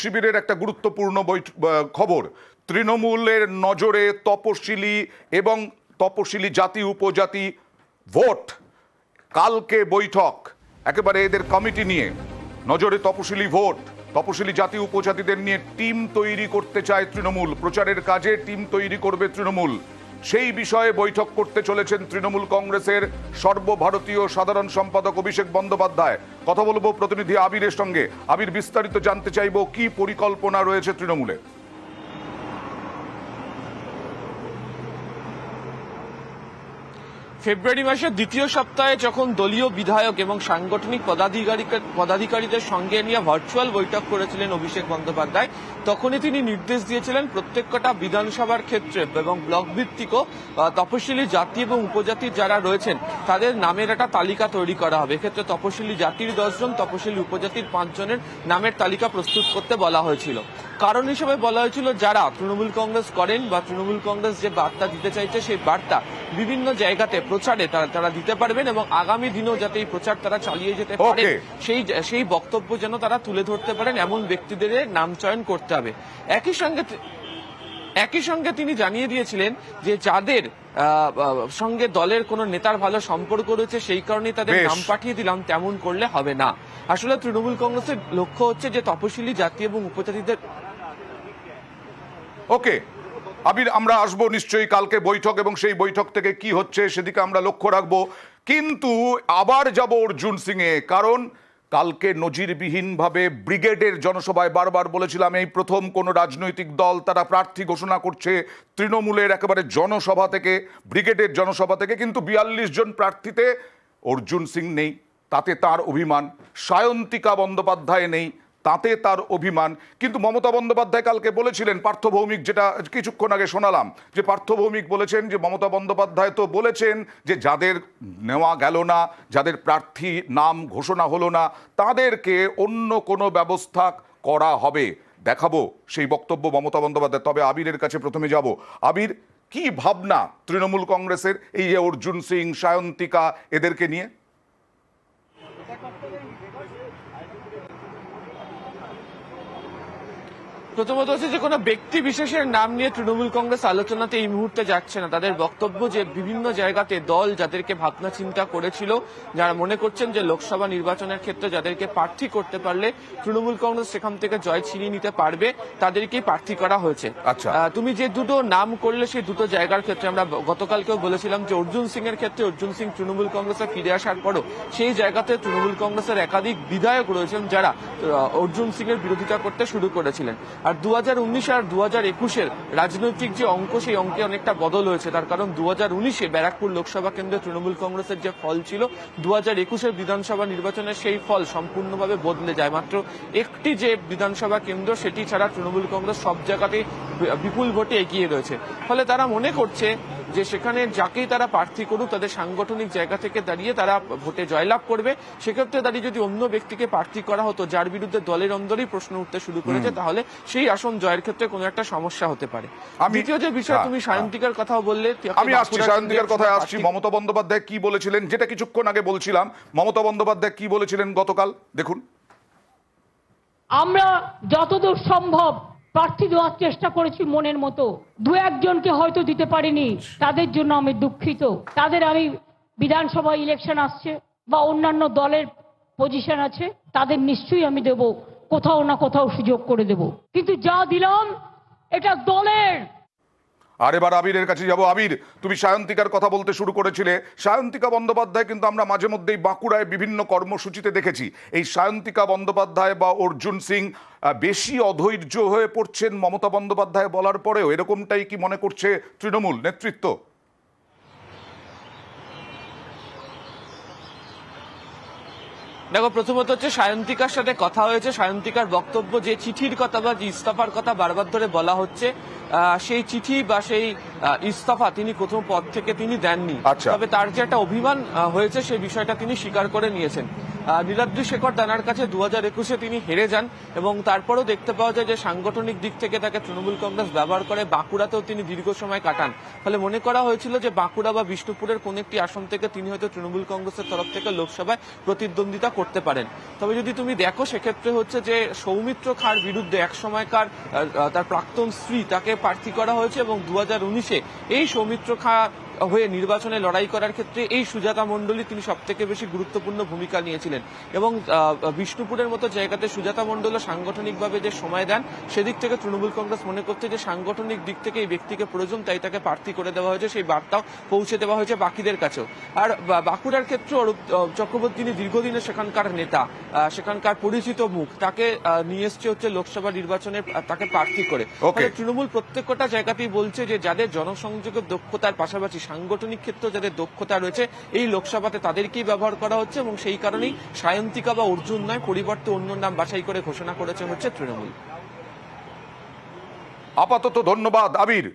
শিবিরের একটা গুরুত্বপূর্ণ খবর, তৃণমূলের নজরে তপশিলি এবং তপশিলি জাতি উপজাতি ভোট। কালকে বৈঠক একেবারে এদের কমিটি নিয়ে, নজরে তপশিলি ভোট, তপশিলি জাতি উপজাতিদের নিয়ে টিম তৈরি করতে চায় তৃণমূল, প্রচারের কাজে টিম তৈরি করবে তৃণমূল। সেই বিষয়ে বৈঠক করতে চলেছেন তৃণমূল কংগ্রেসের সর্বভারতীয় সাধারণ সম্পাদক অভিষেক বন্দ্যোপাধ্যায়। কথা বলবো প্রতিনিধি আবিরের সঙ্গে। আবির, বিস্তারিত জানতে চাইবো কি পরিকল্পনা রয়েছে তৃণমূলে। ফেব্রুয়ারি মাসের দ্বিতীয় সপ্তাহে যখন দলীয় বিধায়ক এবং সাংগঠনিক পদাধিকারীদের সঙ্গে নিয়ে ভার্চুয়াল বৈঠক করেছিলেন অভিষেক বন্দ্যোপাধ্যায়, তখনই তিনি নির্দেশ দিয়েছিলেন প্রত্যেকটা বিধানসভার ক্ষেত্রে এবং ব্লক ভিত্তিক তপশিলি জাতি এবং উপজাতির যারা রয়েছেন তাদের নামের একটা তালিকা তৈরি করা হবে। এক্ষেত্রে তপশিলি জাতির 10 জন, তপশিলি উপজাতির 5 জনের নামের তালিকা প্রস্তুত করতে বলা হয়েছিল। কারণ হিসেবে বলা হয়েছিল যারা তৃণমূল কংগ্রেস করেন বা তৃণমূল কংগ্রেস যে বার্তা দিতে চাইছে সেই বার্তা বিভিন্ন জায়গাতে প্রচারে তারা দিতে পারবেন এবং আগামী দিনেও যাতে এই প্রচার তারা চালিয়ে যেতে পারে সেই বক্তব্য যেন তারা তুলে ধরতে পারেন এমন ব্যক্তিদের নাম চয়ন করতে হবে। একই সঙ্গে তিনি জানিয়ে দিয়েছিলেন যে যাদের সঙ্গে দলের কোন নেতার ভালো সম্পর্ক রয়েছে সেই কারণেই তাদের নাম পাঠিয়ে দিলাম, তেমন করলে হবে না। আসলে তৃণমূল কংগ্রেসের লক্ষ্য হচ্ছে যে তপশিলি জাতি এবং উপজাতিদের। ওকে আবির, আমরা আসবো নিশ্চয়ই কালকে বৈঠক এবং সেই বৈঠক থেকে কি হচ্ছে সেদিকে আমরা লক্ষ্য রাখবো। কিন্তু আবার যাব অর্জুন সিং এ, কারণ কালকে নজিরবিহীনভাবে ব্রিগেডের জনসভায় বারবার বলেছিলাম এই প্রথম কোন রাজনৈতিক দল তারা প্রার্থী ঘোষণা করছে তৃণমূলের একেবারে জনসভা থেকে, ব্রিগেডের জনসভা থেকে, কিন্তু 42 জন প্রার্থীতে অর্জুন সিং নেই, তাতে তার অভিমান। সায়ন্তিকা বন্দ্যোপাধ্যায় নেই, তাতে তার অভিমান। কিন্তু মমতা বন্দ্যোপাধ্যায় কালকে বলেছিলেন, পার্থ ভৌমিক, যেটা কিছুক্ষণ আগে শোনালাম, যে পার্থ ভৌমিক বলেছেন যে মমতা বন্দ্যোপাধ্যায় তো বলেছেন যে যাদের নেওয়া গেল না, যাদের প্রার্থী নাম ঘোষণা হলো না, তাদেরকে অন্য কোনো ব্যবস্থা করা হবে। দেখাবো সেই বক্তব্য মমতা বন্দ্যোপাধ্যায়। তবে আবিরের কাছে প্রথমে যাব। আবির, কি ভাবনা তৃণমূল কংগ্রেসের এই যে অর্জুন সিং, সায়ন্তিকা এদেরকে নিয়ে? প্রথমত হচ্ছে যে কোনো ব্যক্তি বিশেষের নাম নিয়ে তৃণমূল কংগ্রেস আলোচনাতে এই মুহূর্তে যাচ্ছে না। তাদের বক্তব্য যে বিভিন্ন জায়গাতে দল যাদেরকে ভাবনা চিন্তা করেছিল, যারা মনে করছেন যে লোকসভা নির্বাচনের ক্ষেত্রে যাদেরকে প্রার্থী করতে পারলে তৃণমূল কংগ্রেস সেখান থেকে জয় ছিনিয়ে নিতে পারবে তাদেরকেই প্রার্থী করা হয়েছে। তুমি যে দুটো নাম করলে সেই দুটো জায়গার ক্ষেত্রে আমরা গতকালকেও বলেছিলাম যে অর্জুন সিং এর ক্ষেত্রে অর্জুন সিং তৃণমূল কংগ্রেসে ফিরে আসার পরও সেই জায়গাতে তৃণমূল কংগ্রেসের একাধিক বিধায়ক রয়েছেন যারা অর্জুন সিং এর বিরোধিতা করতে শুরু করেছিলেন। আর 2019 আর 2021-এর রাজনৈতিক যে অঙ্ক, সেই অঙ্কে অনেকটা বদল হয়েছে। তার কারণ 2019-এ ব্যারাকপুর লোকসভা কেন্দ্রে তৃণমূল কংগ্রেসের যে ফল ছিল, 2021-এর বিধানসভা নির্বাচনের সেই ফল সম্পূর্ণভাবে বদলে যায়। মাত্র একটি যে বিধানসভা কেন্দ্র সেটি ছাড়া তৃণমূল কংগ্রেস সব জায়গাতেই বিপুল ভোটে এগিয়ে রয়েছে। ফলে তারা মনে করছে যে সেখানে যাকেই তারা প্রার্থী করুক তাদের সাংগঠনিক জায়গা থেকে দাঁড়িয়ে তারা ভোটে জয়লাভ করবে। সেক্ষেত্রে দাঁড়িয়ে যদি অন্য ব্যক্তিকে প্রার্থী করা হতো যার বিরুদ্ধে দলের অন্দরেই প্রশ্ন উঠতে শুরু করেছে, তাহলে সেই আসন জয়ের ক্ষেত্রে কোনো একটা সমস্যা হতে পারে। দ্বিতীয় যে বিষয়, তুমি সায়ন্তিকার কথা বললে, আমি আসছি সায়ন্তিকার কথায় আসছি। মমতা বন্দ্যোপাধ্যায় কি বলেছিলেন, যেটা কিছুক্ষণ আগে বলছিলাম, মমতা বন্দ্যোপাধ্যায় কি বলেছিলেন গতকাল, দেখুন। আমরা যতদূর সম্ভব প্রার্থী দেওয়ার চেষ্টা করেছি মনের মতো, 2-1 জনকে হয়তো দিতে পারিনি, তাদের জন্য আমি দুঃখিত। তাদের আমি বিধানসভা ইলেকশন আসছে বা অন্যান্য দলের পজিশন আছে, তাদের নিশ্চয়ই আমি দেব, কোথাও না কোথাও সুযোগ করে দেব, কিন্তু যা দিলাম এটা দলের। আর এবার আবিরের কাছে যাব। আবির, তুমি সায়ন্তিকার কথা বলতে শুরু করেছিলে। সায়ন্তিকা বন্দ্যোপাধ্যায় কিন্তু আমরা মাঝে মধ্যেই বাঁকুড়ায় বিভিন্ন কর্মসূচিতে দেখেছি, এই সায়ন্তিকা বন্দ্যোপাধ্যায় বা অর্জুন সিং বেশি অধৈর্য হয়ে পড়ছেন মমতা বন্দ্যোপাধ্যায় বলার পরেও, এরকমটাই কি মনে করছে তৃণমূল নেতৃত্ব? দেখো, প্রথমত হচ্ছে সায়ন্তিকার সাথে কথা হয়েছে। সায়ন্তিকার বক্তব্য, যে চিঠির কথা বা যে ইস্তফার কথা বারবার ধরে বলা হচ্ছে, সেই চিঠি বা সেই ইস্তফা তিনি প্রথম পদ থেকে তিনি দেননি। তবে তার যে একটা অভিমান হয়েছে সেই বিষয়টা তিনি স্বীকার করে নিয়েছেন। নীলাদ্রি শেখর দানার কাছে 2021-এ তিনি হেরে যান এবং তারপরেও দেখতে পাওয়া যায় যে সাংগঠনিক দিক থেকে তাকে তৃণমূল কংগ্রেস ব্যবহার করে। বাঁকুড়াতেও তিনি দীর্ঘ সময় কাটান। ফলে মনে করা হয়েছিল যে বাঁকুড়া বা বিষ্ণুপুরের কোন একটি আসন থেকে তিনি হয়তো তৃণমূল কংগ্রেসের তরফ থেকে লোকসভায় প্রতিদ্বন্দ্বিতা করতে পারেন। তবে যদি তুমি দেখো সেক্ষেত্রে হচ্ছে যে সৌমিত্র খাঁর বিরুদ্ধে এক সময়কার তার প্রাক্তন স্ত্রী তাকে প্রার্থী করা হয়েছে এবং 2019-এ এই সৌমিত্র খাঁ হয়ে নির্বাচনে লড়াই করার ক্ষেত্রে এই সুজাতা মণ্ডলী তিনি সব থেকে বেশি গুরুত্বপূর্ণ ভূমিকা নিয়েছিলেন এবং বিষ্ণুপুরের মতো জায়গাতে সুজাতা মণ্ডল সাংগঠনিকভাবে যে সময় দেন সেদিক থেকে তৃণমূল কংগ্রেস মনে করছে যে সাংগঠনিক দিক থেকে এই ব্যক্তিকে প্রয়োজন, তাই তাকে প্রার্থী করে দেওয়া হয়েছে, সেই বার্তাও পৌঁছে দেওয়া হয়েছে বাকিদের কাছেও। আর বাঁকুড়ার ক্ষেত্রে অরূপ চক্রবর্তী তিনি দীর্ঘদিনের সেখানকার নেতা, সেখানকার পরিচিত মুখ, তাকে নিয়ে এসছে হচ্ছে লোকসভা নির্বাচনে তাকে প্রার্থী করে। তৃণমূল প্রত্যেকটা জায়গাতেই বলছে যে যাদের জনসংযোগের দক্ষতার পাশাপাশি সাংগঠনিক ক্ষেত্রে যাদের দক্ষতা রয়েছে এই লোকসভাতে তাদেরকেই ব্যবহার করা হচ্ছে এবং সেই কারণেই সায়ন্তিকা বা অর্জুন নয়, পরিবর্তে অন্য নাম বাছাই করে ঘোষণা করেছে হচ্ছে তৃণমূল। আপাতত ধন্যবাদ আবির।